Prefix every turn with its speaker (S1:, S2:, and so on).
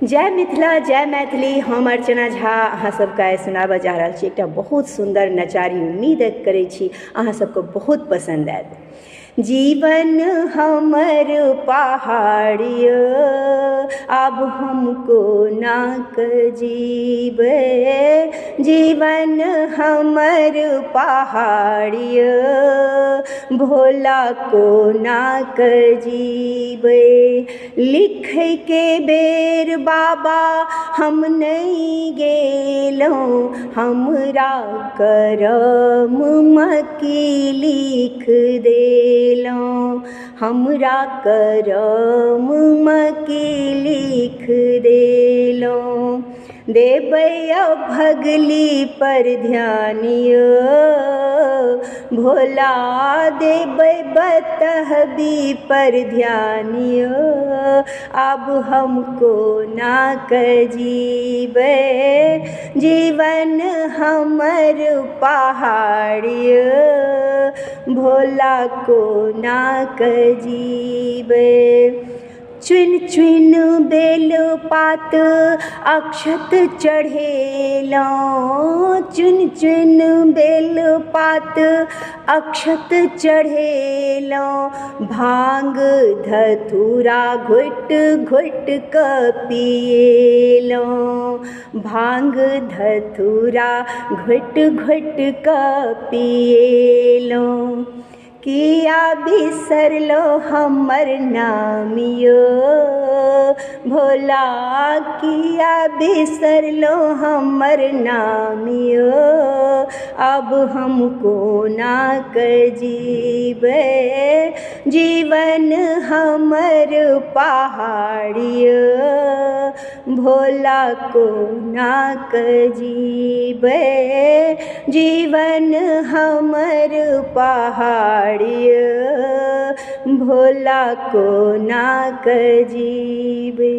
S1: जय मिथिला जय मैथिली। हम अर्चना झा अहाँ सबके आइ सुनाबऽ जा रहल छी एकटा बहुत सुन्दर नचारी। उम्मीद करै छी अहाँ सबके बहुत पसंद आयत। जीवन हमर पहाड़िय अब हमको नाक जीवे, जीवन हमर पहाड़िय भोला को नाक जीवे। लिखै के बेर बाबा हम नहीं गेलहुँ, हमरा करम मकी लिख देलहुँ, हमरा करम मकी लिख देलहुँ। देबै भगली पर ध्यानियो भोला, देबै बतहबी पर ध्यानियो अब हमको नाक जीवे, जीवन हमर पहाड़िय भोला को नाक जीवे। चुन चुन बेल पात अक्षत चढ़ेलहुँ, चुन चुन बेल पात अक्षत चढ़ेलहुँ। भांग धतूरा घुट घुट कऽ पिएलहुँ, भांग धतूरा घुट घुट कऽ पिएलहुँ। किया बिसरलो हमर नामियो भोला, किया बिसरलो हमर नामियो अब हमको नाक जीवे, जीवन हमर पहाड़िय भोला को नाक जीवे, जीवन हमर पहाड़िय भोला को नाक जीवे।